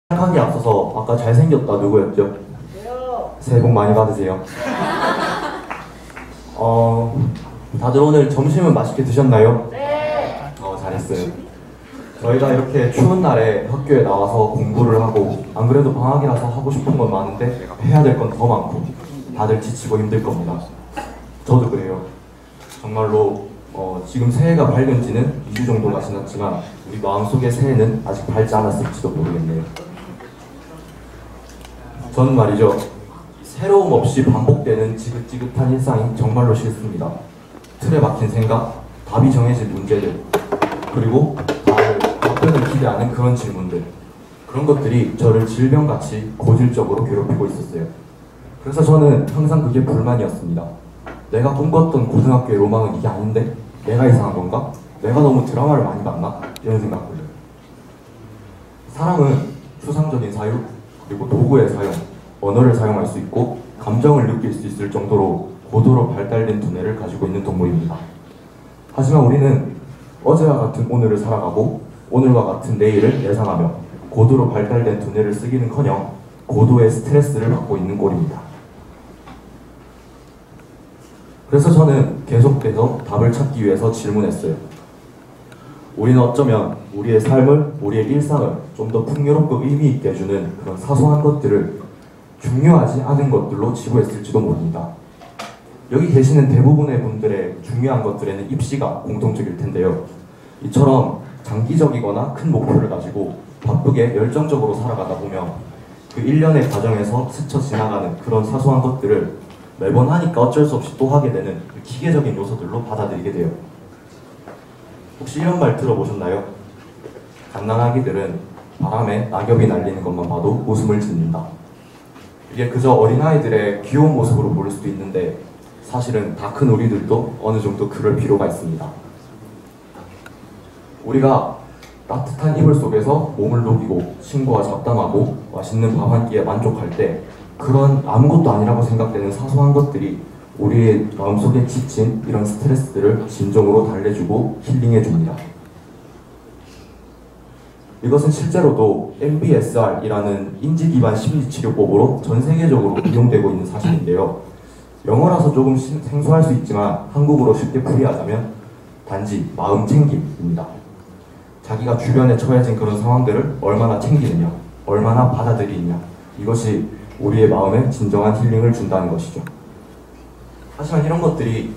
시작하기 앞서서 아까 잘생겼다 누구였죠? 새해 복 많이 받으세요. 다들 오늘 점심은 맛있게 드셨나요? 네. 잘했어요. 저희가 이렇게 추운 날에 학교에 나와서 공부를 하고 안 그래도 방학이라서 하고 싶은 건 많은데 해야 될 건 더 많고 다들 지치고 힘들 겁니다. 저도 그래요. 정말로 지금 새해가 밝은 지는 2주 정도가 지났지만 우리 마음속의 새해는 아직 밝지 않았을지도 모르겠네요. 전 말이죠. 새로움 없이 반복되는 지긋지긋한 일상이 정말로 싫습니다. 틀에 박힌 생각, 답이 정해진 문제들, 그리고 다들 답변을 기대하는 그런 질문들, 그런 것들이 저를 질병같이 고질적으로 괴롭히고 있었어요. 그래서 저는 항상 그게 불만이었습니다. 내가 꿈꿨던 고등학교의 로망은 이게 아닌데? 내가 이상한 건가? 내가 너무 드라마를 많이 봤나? 이런 생각들을. 사람은 추상적인 사유, 그리고 도구의 사용, 언어를 사용할 수 있고 감정을 느낄 수 있을 정도로 고도로 발달된 두뇌를 가지고 있는 동물입니다. 하지만 우리는 어제와 같은 오늘을 살아가고 오늘과 같은 내일을 예상하며 고도로 발달된 두뇌를 쓰기는커녕 고도의 스트레스를 받고 있는 꼴입니다. 그래서 저는 계속해서 답을 찾기 위해서 질문했어요. 우리는 어쩌면 우리의 삶을, 우리의 일상을 좀 더 풍요롭고 의미 있게 해주는 그런 사소한 것들을 중요하지 않은 것들로 지구했을지도 모릅니다. 여기 계시는 대부분의 분들의 중요한 것들에는 입시가 공통적일 텐데요. 이처럼 장기적이거나 큰 목표를 가지고 바쁘게 열정적으로 살아가다 보면 그 일련의 과정에서 스쳐 지나가는 그런 사소한 것들을 매번 하니까 어쩔 수 없이 또 하게 되는 그 기계적인 요소들로 받아들이게 돼요. 혹시 이런 말 들어보셨나요? 갓난아기들은 바람에 낙엽이 날리는 것만 봐도 웃음을 짓는다. 이게 그저 어린아이들의 귀여운 모습으로 보일 수도 있는데 사실은 다 큰 우리들도 어느 정도 그럴 필요가 있습니다. 우리가 따뜻한 이불 속에서 몸을 녹이고 친구와 잡담하고 맛있는 밥 한 끼에 만족할 때 그런 아무것도 아니라고 생각되는 사소한 것들이 우리의 마음속에 지친 이런 스트레스들을 진정으로 달래주고 힐링해줍니다. 이것은 실제로도 MBSR이라는 인지기반 심리치료법으로 전 세계적으로 이용되고 있는 사실인데요. 영어라서 조금 생소할 수 있지만 한국어로 쉽게 풀이하자면 단지 마음 챙김입니다. 자기가 주변에 처해진 그런 상황들을 얼마나 챙기느냐, 얼마나 받아들이느냐, 이것이 우리의 마음에 진정한 힐링을 준다는 것이죠. 하지만 이런 것들이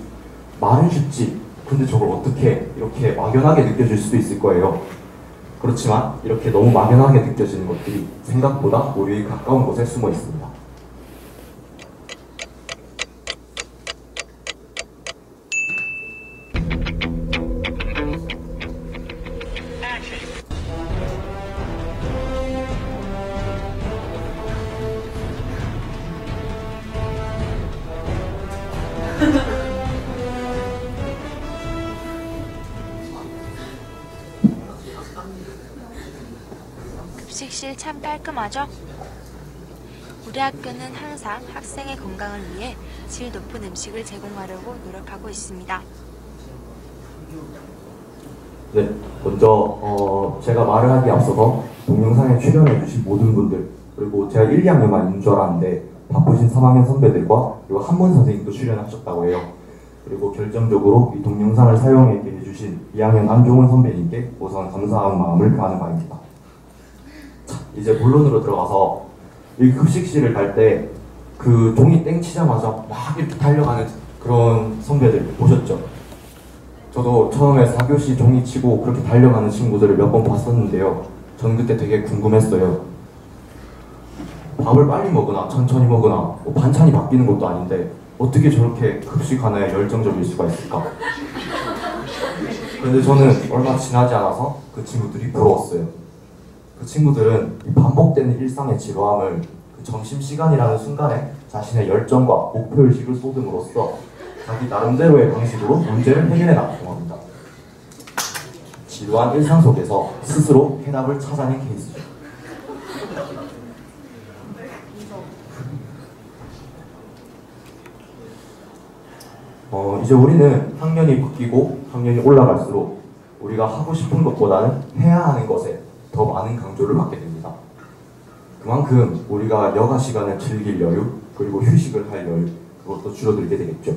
말은 쉽지, 근데 저걸 어떻게 이렇게 막연하게 느껴질 수도 있을 거예요. 그렇지만 이렇게 너무 막연하게 느껴지는 것들이 생각보다 우리의 가까운 곳에 숨어 있습니다. 급식실 참 깔끔하죠? 우리 학교는 항상 학생의 건강을 위해 질 높은 음식을 제공하려고 노력하고 있습니다. 네, 먼저 제가 말을 하기에 앞서서 동영상에 출연해주신 모든 분들, 그리고 제가 1, 2학년만 있는 줄 알았는데 바쁘신 3학년 선배들과 그리고 한문 선생님도 출연하셨다고 해요. 그리고 결정적으로 이 동영상을 사용하게 해주신 2학년 안종훈 선배님께 우선 감사한 마음을 표하는 바입니다. 자, 이제 본론으로 들어가서 이 급식실을 갈 때 그 종이 땡 치자마자 막 이렇게 달려가는 그런 선배들 보셨죠? 저도 처음에 4교시 종이 치고 그렇게 달려가는 친구들을 몇 번 봤었는데요. 전 그때 되게 궁금했어요. 밥을 빨리 먹으나 천천히 먹으나 뭐 반찬이 바뀌는 것도 아닌데 어떻게 저렇게 급식 하나에 열정적일 수가 있을까? 그런데 저는 얼마 지나지 않아서 그 친구들이 부러웠어요. 그 친구들은 이 반복되는 일상의 지루함을 그 점심시간이라는 순간에 자신의 열정과 목표의식을 쏟음으로써 자기 나름대로의 방식으로 문제를 해결해 나갔다고 합니다. 지루한 일상 속에서 스스로 해답을 찾아낸 케이스죠. 이제 우리는 학년이 바뀌고 학년이 올라갈수록 우리가 하고 싶은 것보다는 해야 하는 것에 더 많은 강조를 받게 됩니다. 그만큼 우리가 여가 시간을 즐길 여유, 그리고 휴식을 할 여유, 그것도 줄어들게 되겠죠.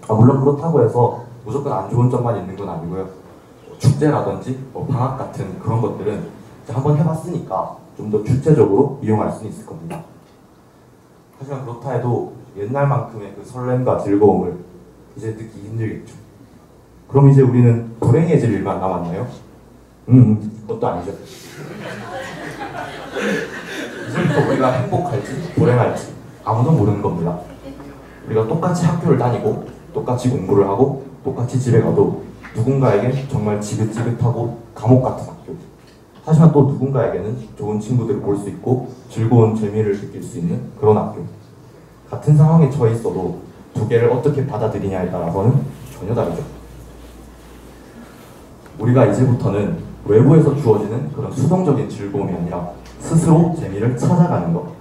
물론 그렇다고 해서 무조건 안 좋은 점만 있는 건 아니고요. 축제라든지 방학 같은 그런 것들은 이제 한번 해봤으니까 좀 더 주체적으로 이용할 수는 있을 겁니다. 하지만 그렇다 해도 옛날만큼의 그 설렘과 즐거움을 이제 느끼기 힘들겠죠. 그럼 이제 우리는 불행해질 일만 남았나요? 그것도 아니죠. 이제부터 우리가 행복할지 불행할지 아무도 모르는 겁니다. 우리가 똑같이 학교를 다니고 똑같이 공부를 하고 똑같이 집에 가도 누군가에겐 정말 지긋지긋하고 감옥 같은 학교, 하지만 또 누군가에게는 좋은 친구들을 볼 수 있고 즐거운 재미를 느낄 수 있는 그런 학교. 같은 상황에 처해 있어도 두 개를 어떻게 받아들이냐에 따라서는 전혀 다르죠. 우리가 이제부터는 외부에서 주어지는 그런 수동적인 즐거움이 아니라 스스로 재미를 찾아가는 것,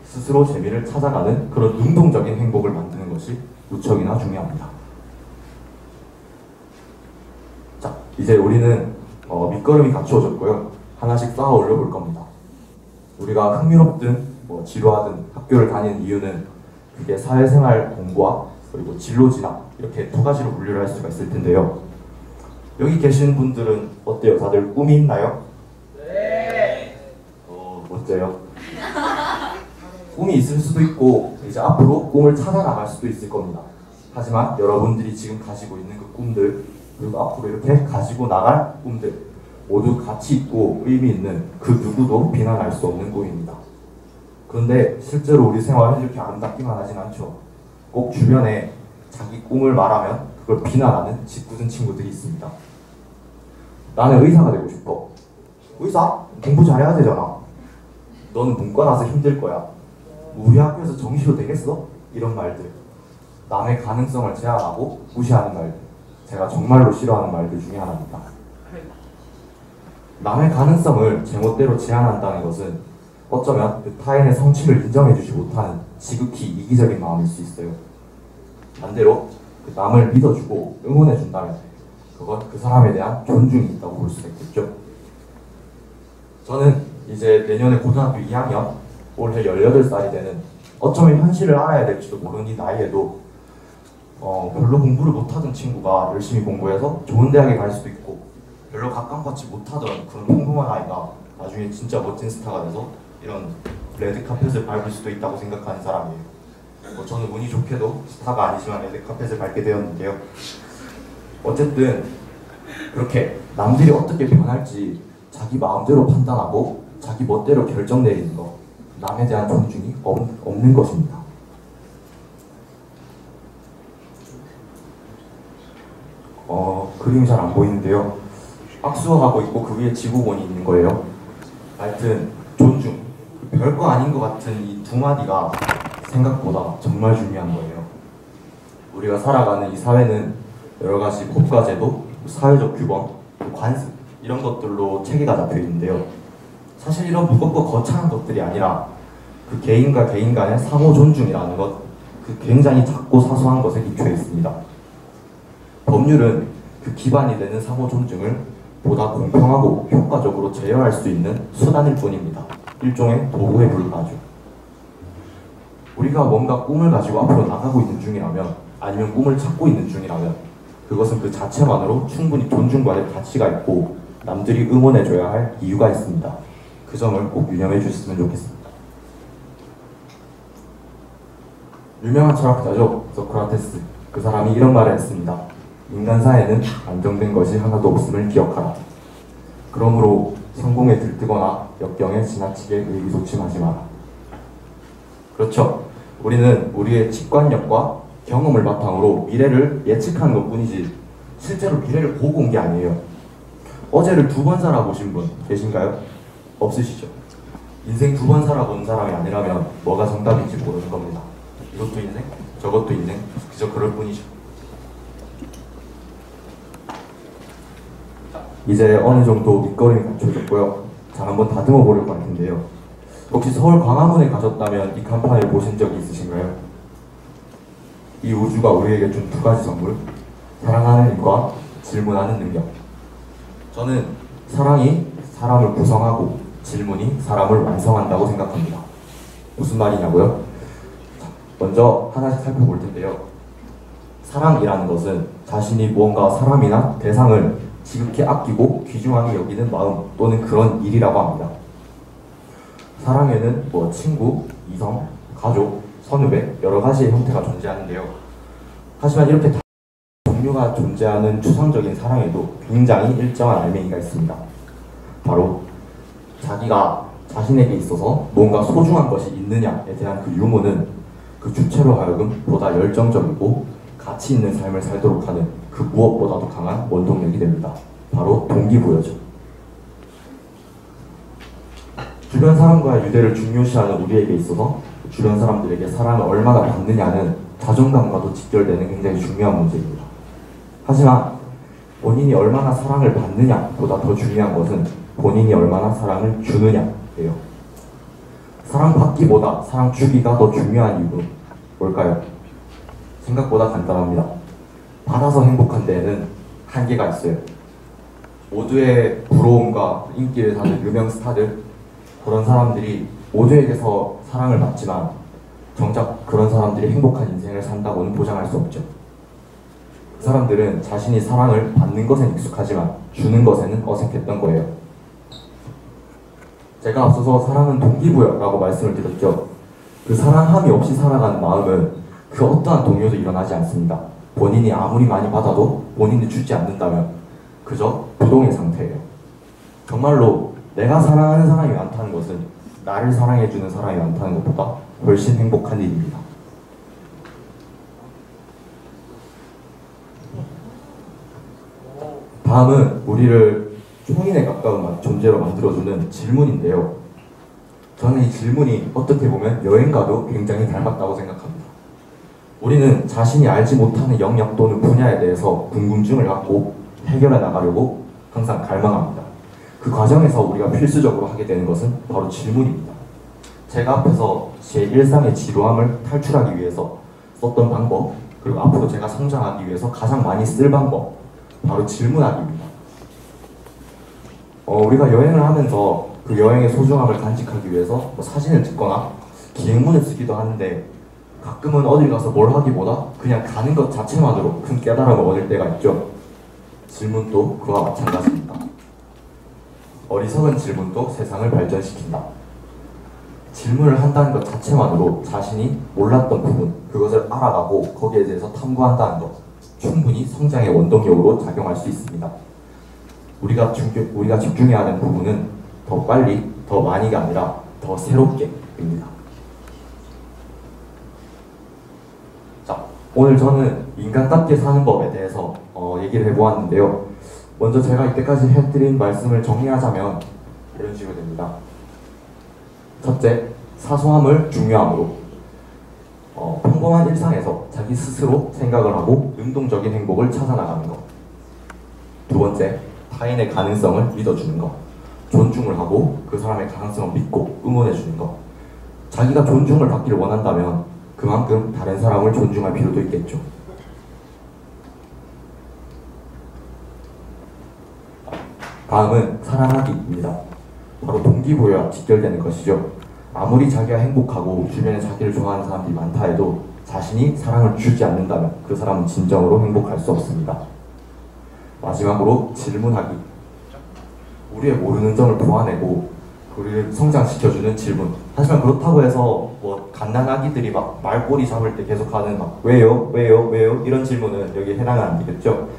스스로 재미를 찾아가는 그런 능동적인 행복을 만드는 것이 무척이나 중요합니다. 자, 이제 우리는 밑거름이 갖추어졌고요. 하나씩 쌓아 올려볼 겁니다. 우리가 흥미롭든 지루하든 학교를 다니는 이유는 그게 사회생활 공부와 그리고 진로 진학 이렇게 두 가지로 분류를 할 수가 있을 텐데요. 여기 계신 분들은 어때요? 다들 꿈이 있나요? 네. 멋져요. 꿈이 있을 수도 있고 이제 앞으로 꿈을 찾아 나갈 수도 있을 겁니다. 하지만 여러분들이 지금 가지고 있는 그 꿈들, 그리고 앞으로 이렇게 가지고 나갈 꿈들 모두 가치 있고 의미 있는 그 누구도 비난할 수 없는 꿈입니다. 그런데 실제로 우리 생활은 이렇게 아름답기만 하진 않죠. 꼭 주변에 자기 꿈을 말하면 그걸 비난하는 짓궂은 친구들이 있습니다. 나는 의사가 되고 싶어. 의사? 공부 잘해야 되잖아. 너는 문과 나서 힘들 거야. 우리 학교에서 정시로 되겠어? 이런 말들. 남의 가능성을 제한하고 무시하는 말들. 제가 정말로 싫어하는 말들 중에 하나입니다. 남의 가능성을 제멋대로 제한한다는 것은 어쩌면 그 타인의 성취를 인정해주지 못하는 지극히 이기적인 마음일 수 있어요. 반대로 그 남을 믿어주고 응원해준다면 그건 그 사람에 대한 존중이 있다고 볼 수가 있겠죠. 저는 이제 내년에 고등학교 2학년, 올해 18살이 되는 어쩌면 현실을 알아야 될지도 모르는 이 나이에도 별로 공부를 못하던 친구가 열심히 공부해서 좋은 대학에 갈 수도 있고 별로 각광받지 못하던 그런 평범한 아이가 나중에 진짜 멋진 스타가 돼서 이런 레드카펫을 밟을 수도 있다고 생각하는 사람이에요. 저는 운이 좋게도 스타가 아니지만 레드카펫을 밟게 되었는데요. 어쨌든 그렇게 남들이 어떻게 변할지 자기 마음대로 판단하고 자기 멋대로 결정 내리는 것, 남에 대한 존중이 없는 것입니다. 그림이 잘 안 보이는데요. 악수하고 있고 그 위에 지구본이 있는 거예요. 하여튼 존중, 별거 아닌 것 같은 이 두 마디가 생각보다 정말 중요한 거예요. 우리가 살아가는 이 사회는 여러 가지 법과 제도, 사회적 규범, 관습 이런 것들로 체계가 잡혀 있는데요. 사실 이런 무겁고 거창한 것들이 아니라 그 개인과 개인 간의 상호 존중이라는 것, 그 굉장히 작고 사소한 것에 기초해 있습니다. 법률은 그 기반이 되는 상호 존중을 보다 공평하고 효과적으로 제어할 수 있는 수단일 뿐입니다. 일종의 도구에 불과하죠. 우리가 뭔가 꿈을 가지고 앞으로 나가고 있는 중이라면, 아니면 꿈을 찾고 있는 중이라면 그것은 그 자체만으로 충분히 존중받을 가치가 있고 남들이 응원해줘야 할 이유가 있습니다. 그 점을 꼭 유념해 주셨으면 좋겠습니다. 유명한 철학자죠. 소크라테스. 그 사람이 이런 말을 했습니다. 인간 사회는 안정된 것이 하나도 없음을 기억하라. 그러므로 성공에 들뜨거나 역경에 지나치게 의기소침하지 마라. 그렇죠. 우리는 우리의 직관력과 경험을 바탕으로 미래를 예측하는 것뿐이지 실제로 미래를 보고 온 게 아니에요. 어제를 2번 살아보신 분 계신가요? 없으시죠? 인생 2번 살아본 사람이 아니라면 뭐가 정답인지 모르는 겁니다. 이것도 인생, 저것도 인생, 그저 그럴 뿐이죠. 이제 어느 정도 밑거름이 갖춰졌고요. 자, 한번 다듬어 보려고 할 텐데요. 혹시 서울 광화문에 가셨다면 이 간판을 보신 적이 있으신가요? 이 우주가 우리에게 준 2가지 선물, 사랑하는 힘과 질문하는 능력. 저는 사랑이 사람을 구성하고 질문이 사람을 완성한다고 생각합니다. 무슨 말이냐고요? 먼저 하나씩 살펴볼 텐데요. 사랑이라는 것은 자신이 무언가 사람이나 대상을 지극히 아끼고 귀중하게 여기는 마음 또는 그런 일이라고 합니다. 사랑에는 친구, 이성, 가족, 선후배 여러 가지의 형태가 존재하는데요. 하지만 이렇게 종류가 존재하는 추상적인 사랑에도 굉장히 일정한 알맹이가 있습니다. 바로 자기가 자신에게 있어서 뭔가 소중한 것이 있느냐에 대한 그 유무는 그 주체로 하여금 보다 열정적이고 가치 있는 삶을 살도록 하는 그 무엇보다도 강한 원동력이 됩니다. 바로 동기부여죠. 주변 사람과의 유대를 중요시하는 우리에게 있어서 주변 사람들에게 사랑을 얼마나 받느냐는 자존감과도 직결되는 굉장히 중요한 문제입니다. 하지만 본인이 얼마나 사랑을 받느냐보다 더 중요한 것은 본인이 얼마나 사랑을 주느냐예요. 사랑받기보다 사랑 주기가 더 중요한 이유는 뭘까요? 생각보다 간단합니다. 받아서 행복한 데에는 한계가 있어요. 모두의 부러움과 인기를 사는 유명 스타들, 그런 사람들이 모두에게서 사랑을 받지만 정작 그런 사람들이 행복한 인생을 산다고는 보장할 수 없죠. 그 사람들은 자신이 사랑을 받는 것엔 익숙하지만 주는 것에는 어색했던 거예요. 제가 앞서서 사랑은 동기부여라고 말씀을 드렸죠. 그 사랑함이 없이 살아가는 마음은 그 어떠한 동요도 일어나지 않습니다. 본인이 아무리 많이 받아도 본인이 주지 않는다면 그저 부동의 상태예요. 정말로 내가 사랑하는 사람이 많다는 것은 나를 사랑해주는 사람이 많다는 것보다 훨씬 행복한 일입니다. 다음은 우리를 총인에 가까운 존재로 만들어주는 질문인데요. 저는 이 질문이 어떻게 보면 여행과도 굉장히 닮았다고 생각합니다. 우리는 자신이 알지 못하는 영역 또는 분야에 대해서 궁금증을 갖고 해결해 나가려고 항상 갈망합니다. 그 과정에서 우리가 필수적으로 하게 되는 것은 바로 질문입니다. 제가 앞에서 제 일상의 지루함을 탈출하기 위해서 썼던 방법, 그리고 앞으로 제가 성장하기 위해서 가장 많이 쓸 방법, 바로 질문하기입니다. 우리가 여행을 하면서 그 여행의 소중함을 간직하기 위해서 사진을 찍거나 기행문을 쓰기도 하는데 가끔은 어딜 가서 뭘 하기보다 그냥 가는 것 자체만으로 큰 깨달음을 얻을 때가 있죠. 질문도 그와 마찬가지입니다. 어리석은 질문도 세상을 발전시킨다. 질문을 한다는 것 자체만으로 자신이 몰랐던 부분, 그것을 알아가고 거기에 대해서 탐구한다는 것, 충분히 성장의 원동력으로 작용할 수 있습니다. 우리가 집중해야 하는 부분은 더 빨리, 더 많이가 아니라 더 새롭게입니다. 자, 오늘 저는 인간답게 사는 법에 대해서 얘기를 해보았는데요. 먼저 제가 이때까지 해드린 말씀을 정리하자면 이런 식으로 됩니다. 첫째, 사소함을 중요함으로 평범한 일상에서 자기 스스로 생각을 하고 능동적인 행복을 찾아나가는 것. 두 번째, 타인의 가능성을 믿어주는 것. 존중을 하고 그 사람의 가능성을 믿고 응원해주는 것. 자기가 존중을 받기를 원한다면 그만큼 다른 사람을 존중할 필요도 있겠죠. 다음은 사랑하기입니다. 바로 동기부여와 직결되는 것이죠. 아무리 자기가 행복하고 주변에 자기를 좋아하는 사람들이 많다 해도 자신이 사랑을 주지 않는다면 그 사람은 진정으로 행복할 수 없습니다. 마지막으로 질문하기. 우리의 모르는 점을 보완하고 우리를 성장시켜주는 질문. 하지만 그렇다고 해서 갓난아기들이 막 말꼬리 잡을 때 계속하는 왜요? 이런 질문은 여기에 해당은 안 되겠죠.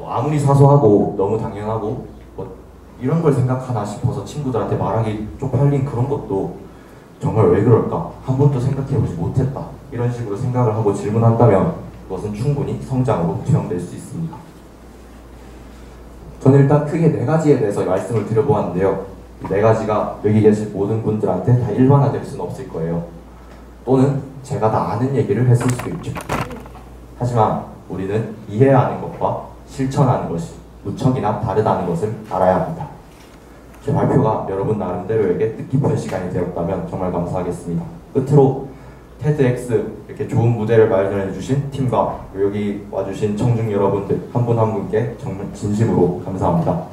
아무리 사소하고 너무 당연하고 이런 걸 생각하나 싶어서 친구들한테 말하기 쪽팔린 그런 것도 정말 왜 그럴까? 한 번도 생각해보지 못했다. 이런 식으로 생각을 하고 질문한다면 그것은 충분히 성장으로 투영될 수 있습니다. 저는 일단 크게 4가지에 대해서 말씀을 드려보았는데요. 이 4가지가 여기 계신 모든 분들한테 다 일반화될 수는 없을 거예요. 또는 제가 다 아는 얘기를 했을 수도 있죠. 하지만 우리는 이해하는 것과 실천하는 것이 무척이나 다르다는 것을 알아야 합니다. 제 발표가 여러분 나름대로에게 뜻깊은 시간이 되었다면 정말 감사하겠습니다. 끝으로 TEDx 이렇게 좋은 무대를 마련해 주신 팀과 여기 와주신 청중 여러분들 한 분 한 분께 정말 진심으로 감사합니다.